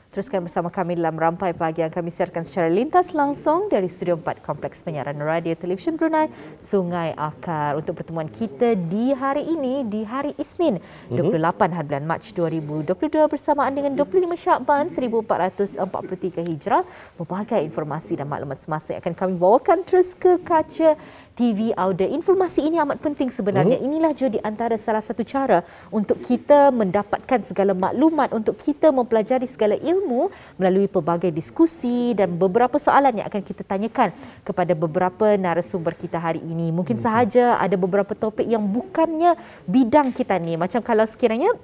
Teruskan bersama kami dalam rampai pagi yang kami siarkan secara lintas langsung dari Studio 4 Kompleks Penyiaran Radio Televisyen Brunei, Sungai Akar. Untuk pertemuan kita di hari ini, di hari Isnin, 28 hari bulan Mac 2022 bersamaan dengan 25 Syakban 1443 Hijrah. Berbagai informasi dan maklumat semasa yang akan kami bawakan terus ke kaca TV Audio. Informasi ini amat penting sebenarnya. Inilah juga di antara salah satu cara untuk kita mendapatkan segala maklumat, untuk kita mempelajari segala ilmu melalui pelbagai diskusi dan beberapa soalan yang akan kita tanyakan kepada beberapa narasumber kita hari ini. Mungkin sahaja ada beberapa topik yang bukannya bidang kita ni. Macam kalau sekiranya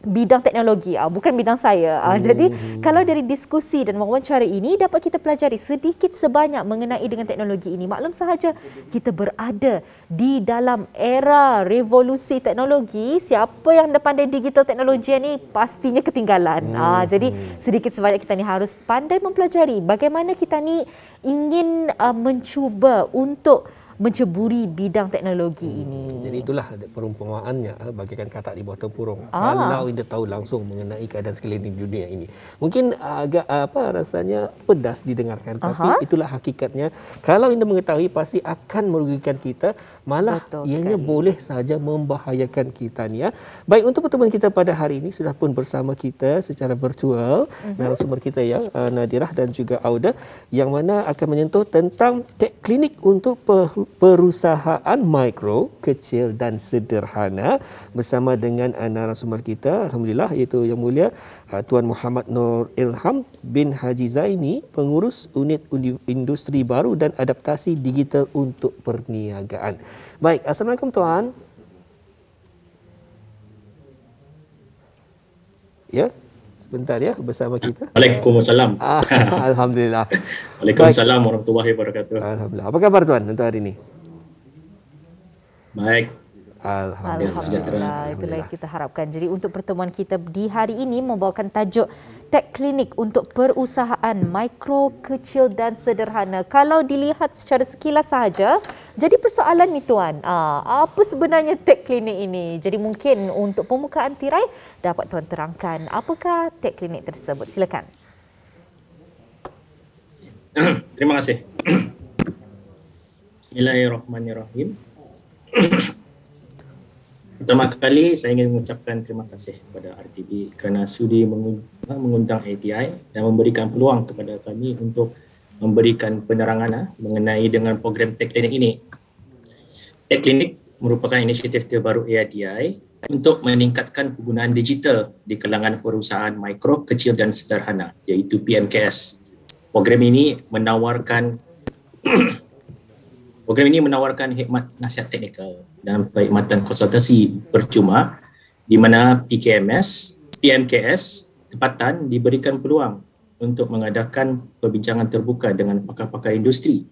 bidang teknologi, bukan bidang saya. Jadi kalau dari diskusi dan wawancara ini dapat kita pelajari sedikit sebanyak mengenai dengan teknologi ini. Maklum sahaja kita berada di dalam era revolusi teknologi. Siapa yang dah pandai digital teknologi ni pastinya ketinggalan. Jadi sedikit sebanyak kita ni harus pandai mempelajari bagaimana kita ni ingin mencuba untuk menceburi bidang teknologi ini. Jadi itulah perumpamaannya, bagaikan katak di bawah tempurung. Kalau anda tahu langsung mengenai keadaan sekeliling dunia ini, mungkin agak rasanya pedas didengarkan, tapi itulah hakikatnya. Kalau anda mengetahui pasti akan merugikan kita, malah ianya boleh sahaja membahayakan kita ni. Baik, untuk pertemuan kita pada hari ini sudah pun bersama kita secara virtual narasumber kita ya, Nadirah dan juga Auda, yang mana akan menyentuh tentang klinik untuk perusahaan mikro, kecil dan sederhana bersama dengan narasumber kita, alhamdulillah, iaitu Yang Mulia Tuan Muhammad Nur Ilham bin Haji Zaini, pengurus unit industri baru dan adaptasi digital untuk perniagaan. Baik, assalamualaikum tuan. Ya, sebentar ya bersama kita. Waalaikumsalam. Alhamdulillah. Waalaikumsalam warahmatullahi wabarakatuh. Alhamdulillah. Apa kabar tuan untuk hari ini? Baik. Alhamdulillah. Itulah yang kita harapkan. Jadi untuk pertemuan kita di hari ini membawakan tajuk Tech Klinik untuk perusahaan mikro, kecil dan sederhana. Kalau dilihat secara sekilas sahaja, jadi persoalan ni tuan, apa sebenarnya Tech Klinik ini? Jadi mungkin untuk pembukaan tirai dapat tuan terangkan apakah Tech Klinik tersebut. Silakan. Terima kasih. Bismillahirrahmanirrahim. Pertama kali saya ingin mengucapkan terima kasih kepada RTB kerana sudi mengundang ATI dan memberikan peluang kepada kami untuk memberikan penerangan mengenai dengan program Tech Klinik ini. Tech Klinik merupakan inisiatif terbaru ATI untuk meningkatkan penggunaan digital di kalangan perusahaan mikro, kecil dan sederhana, iaitu PMKS. Program ini menawarkan khidmat nasihat teknikal dan perkhidmatan konsultasi percuma di mana PMKS tempatan diberikan peluang untuk mengadakan perbincangan terbuka dengan pakar-pakar industri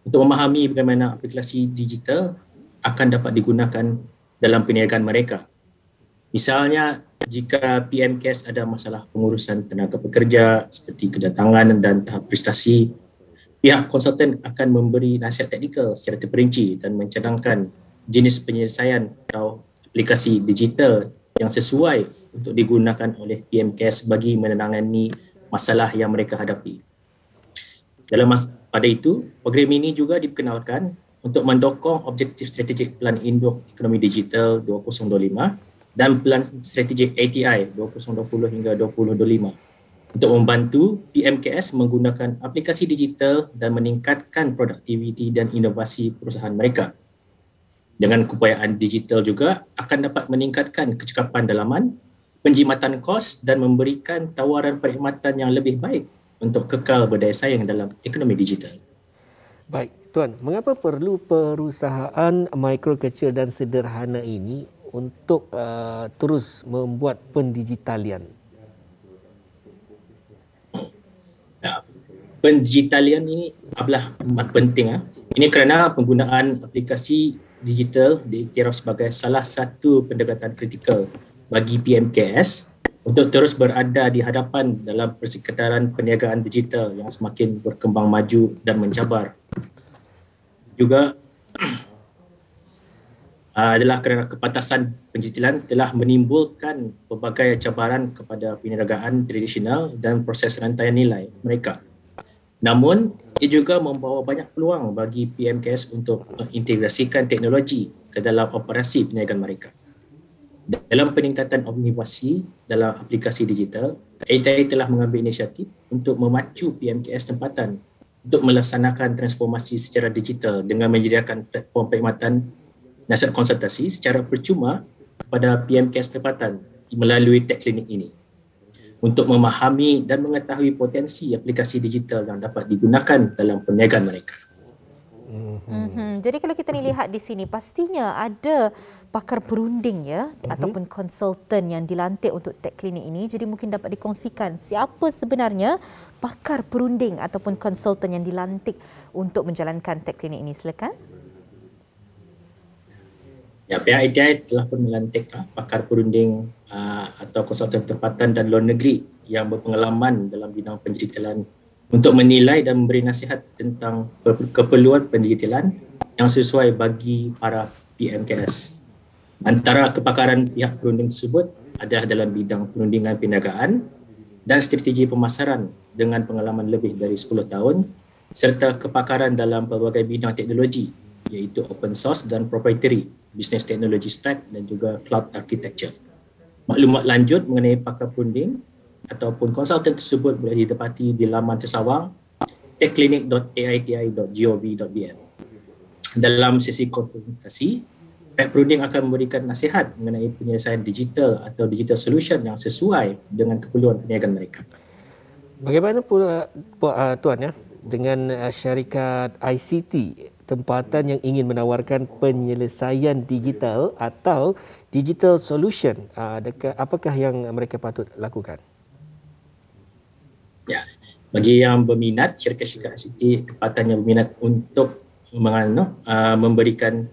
untuk memahami bagaimana aplikasi digital akan dapat digunakan dalam perniagaan mereka. Misalnya, jika PMKS ada masalah pengurusan tenaga pekerja seperti kedatangan dan tahap prestasi, pihak konsultan akan memberi nasihat teknikal secara terperinci dan mencadangkan jenis penyelesaian atau aplikasi digital yang sesuai untuk digunakan oleh PMKS bagi menangani masalah yang mereka hadapi. Pada itu, program ini juga diperkenalkan untuk mendukung objektif strategik Pelan Induk Ekonomi Digital 2025 dan Pelan Strategik ATI 2020 hingga 2025 untuk membantu PMKS menggunakan aplikasi digital dan meningkatkan produktiviti dan inovasi perusahaan mereka. Dengan keupayaan digital juga akan dapat meningkatkan kecekapan dalaman, penjimatan kos dan memberikan tawaran perkhidmatan yang lebih baik untuk kekal berdaya saing dalam ekonomi digital. Baik, tuan, mengapa perlu perusahaan mikro, kecil dan sederhana ini untuk terus membuat pendigitalian? Pendigitalian ini adalah amat penting. Ini kerana penggunaan aplikasi digital diiktiraf sebagai salah satu pendekatan kritikal bagi PMKS untuk terus berada di hadapan dalam persekitaran perniagaan digital yang semakin berkembang maju dan mencabar. Juga adalah kerana kepantasan penjitilan telah menimbulkan pelbagai cabaran kepada perniagaan tradisional dan proses rantaian nilai mereka. Namun, ia juga membawa banyak peluang bagi PMKS untuk mengintegrasikan teknologi ke dalam operasi perniagaan mereka. Dalam peningkatan inovasi dalam aplikasi digital, ATI telah mengambil inisiatif untuk memacu PMKS tempatan untuk melaksanakan transformasi secara digital dengan menyediakan platform perkhidmatan nasihat konsultasi secara percuma kepada PMKS tempatan melalui Tech Clinic ini untuk memahami dan mengetahui potensi aplikasi digital yang dapat digunakan dalam perniagaan mereka. Jadi kalau kita ni lihat di sini, pastinya ada pakar perunding ya, ataupun konsultan yang dilantik untuk Tech Clinic ini. Jadi mungkin dapat dikongsikan siapa sebenarnya pakar perunding ataupun konsultan yang dilantik untuk menjalankan Tech Clinic ini. Silakan. Ya, pihak ATI telah pun melantik pakar perunding atau konsultan tempatan dan luar negeri yang berpengalaman dalam bidang pendigitalan untuk menilai dan memberi nasihat tentang keperluan pendigitalan yang sesuai bagi para PMKS. Antara kepakaran pihak perunding tersebut adalah dalam bidang perundingan perniagaan dan strategi pemasaran dengan pengalaman lebih dari 10 tahun serta kepakaran dalam pelbagai bidang teknologi iaitu open source dan proprietary, business technology stack dan juga cloud architecture. Maklumat lanjut mengenai pakar perunding ataupun konsultan tersebut boleh didapati di laman sesawang techclinic.aiti.gov.bn. Dalam sesi konsultasi, pihak perunding akan memberikan nasihat mengenai penyelesaian digital atau digital solution yang sesuai dengan keperluan perniagaan mereka. Bagaimana pula Tuan ya dengan syarikat ICT tempatan yang ingin menawarkan penyelesaian digital atau digital solution, apakah yang mereka patut lakukan? Ya, bagi yang berminat, syarikat-syarikat ICT tempatan yang berminat untuk memberikan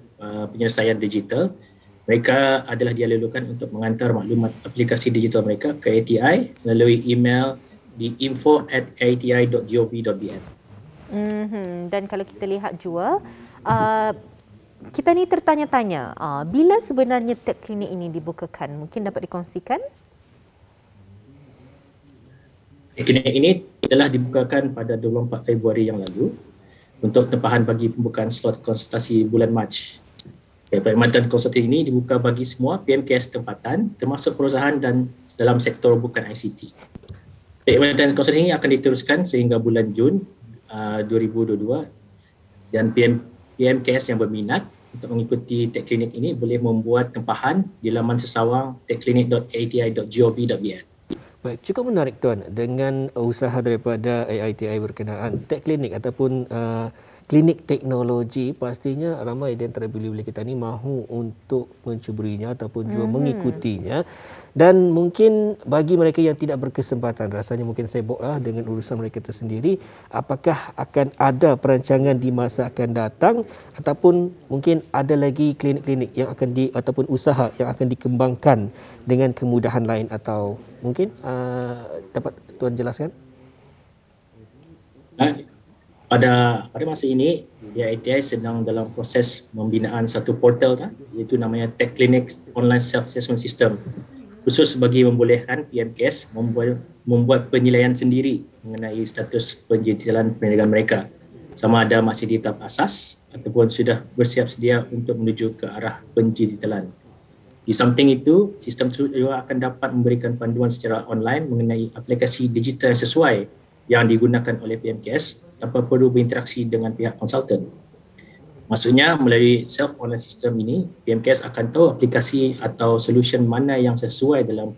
penyelesaian digital, mereka adalah dialulukan untuk mengantar maklumat aplikasi digital mereka ke ATI melalui email di info@ati.gov.bn. Dan kalau kita lihat juga, kita ni tertanya-tanya, bila sebenarnya Tech Clinic ini dibukakan? Mungkin dapat dikongsikan? Tech Clinic ini telah dibukakan pada 24 Februari yang lalu untuk tempahan bagi pembukaan slot konsultasi bulan Mac. Perkhidmatan konsultasi ini dibuka bagi semua PMKS tempatan termasuk perusahaan dan dalam sektor bukan ICT. Perkhidmatan konsultasi ini akan diteruskan sehingga bulan Jun 2022 dan PMKS yang berminat untuk mengikuti Tech Clinic ini boleh membuat tempahan di laman sesawang techclinic.ati.gov.bn. Baik, cukup menarik Tuan dengan usaha daripada AITI berkenaan Tech Clinic ataupun klinik teknologi. Pastinya ramai di antara beli-beli kita ni mahu untuk mencuburinya ataupun juga mengikutinya. Dan mungkin bagi mereka yang tidak berkesempatan, rasanya mungkin sibuklah dengan urusan mereka tersendiri, apakah akan ada perancangan di masa akan datang ataupun mungkin ada lagi klinik-klinik yang akan ataupun usaha yang akan dikembangkan dengan kemudahan lain, atau mungkin dapat Tuan jelaskan? Pada masa ini, AITI sedang dalam proses pembinaan satu portal iaitu namanya Tech Clinic Online Self-Assessment System, khusus bagi membolehkan PMKS membuat penilaian sendiri mengenai status penjitilan perniagaan mereka, sama ada masih di tahap asas ataupun sudah bersiap sedia untuk menuju ke arah penjitilan. Di samping itu, sistem tersebut juga akan dapat memberikan panduan secara online mengenai aplikasi digital yang sesuai yang digunakan oleh PMKS tanpa perlu berinteraksi dengan pihak konsultan. Maksudnya, melalui self-online system ini, PMKS akan tahu aplikasi atau solution mana yang sesuai dalam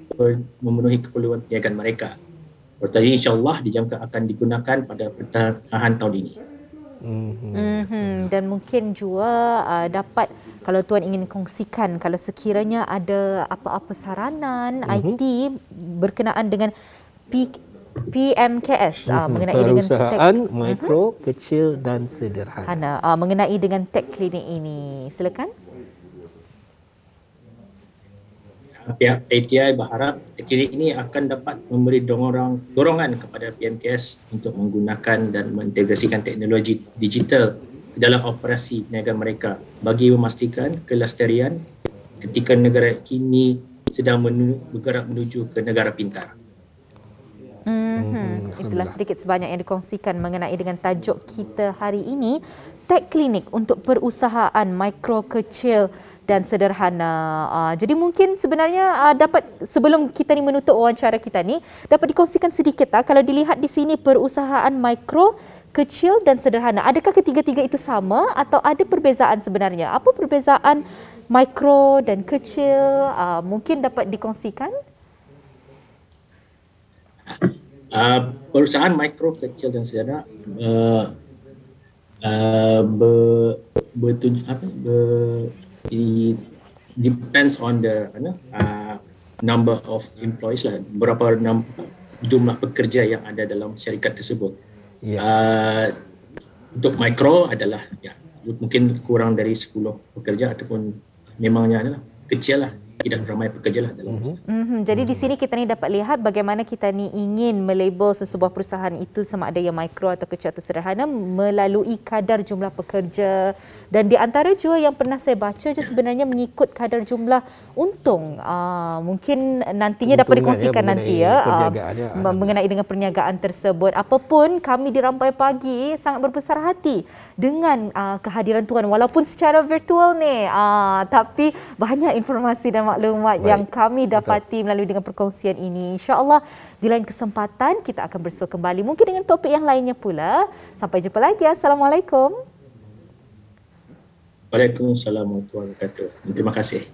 memenuhi keperluan perniagaan mereka. Portal ini insyaAllah dijangka akan digunakan pada pertengahan tahun ini. Dan mungkin juga dapat, kalau Tuan ingin kongsikan, kalau sekiranya ada apa-apa saranan IT berkenaan dengan PMKS mengenai dengan perusahaan mikro, kecil dan sederhana. Mengenai dengan Tech Clinic ini, silakan. Pihak ATI berharap Tech Clinic ini akan dapat memberi dorongan kepada PMKS untuk menggunakan dan mengintegrasikan teknologi digital dalam operasi niaga mereka bagi memastikan kelestarian ketika negara kini sedang bergerak menuju ke negara pintar. Itulah sedikit sebanyak yang dikongsikan mengenai dengan tajuk kita hari ini, Tech Klinik untuk perusahaan mikro, kecil dan sederhana. Jadi mungkin sebenarnya dapat, sebelum kita ni menutup wawancara kita ni, dapat dikongsikan sedikit kalau dilihat di sini perusahaan mikro, kecil dan sederhana. Adakah ketiga-tiga itu sama atau ada perbezaan sebenarnya? Apa perbezaan mikro dan kecil? Mungkin dapat dikongsikan? Perusahaan mikro, kecil dan sederhana depends on the number of employees lah, berapa jumlah pekerja yang ada dalam syarikat tersebut. Untuk mikro adalah mungkin kurang dari 10 pekerja ataupun memangnya adalah kecil lah, tidak ramai pekerja lah dalam Jadi di sini kita ni dapat lihat bagaimana kita ni ingin melabel sesebuah perusahaan itu sama ada yang mikro atau kecil atau sederhana melalui kadar jumlah pekerja, dan di antara juga yang pernah saya baca je sebenarnya mengikut kadar jumlah untung. Mungkin nantinya dapat dikongsikan nanti mengenai dengan perniagaan tersebut. Apapun, kami di Rampai Pagi sangat berbesar hati dengan kehadiran tuan walaupun secara virtual ni, tapi banyak informasi dan maklumat yang kami dapati melalui dengan perkongsian ini. InsyaAllah di lain kesempatan kita akan bersua kembali mungkin dengan topik yang lainnya pula. Sampai jumpa lagi. Assalamualaikum. Waalaikumsalam warahmatullahi wabarakatuh. Terima kasih.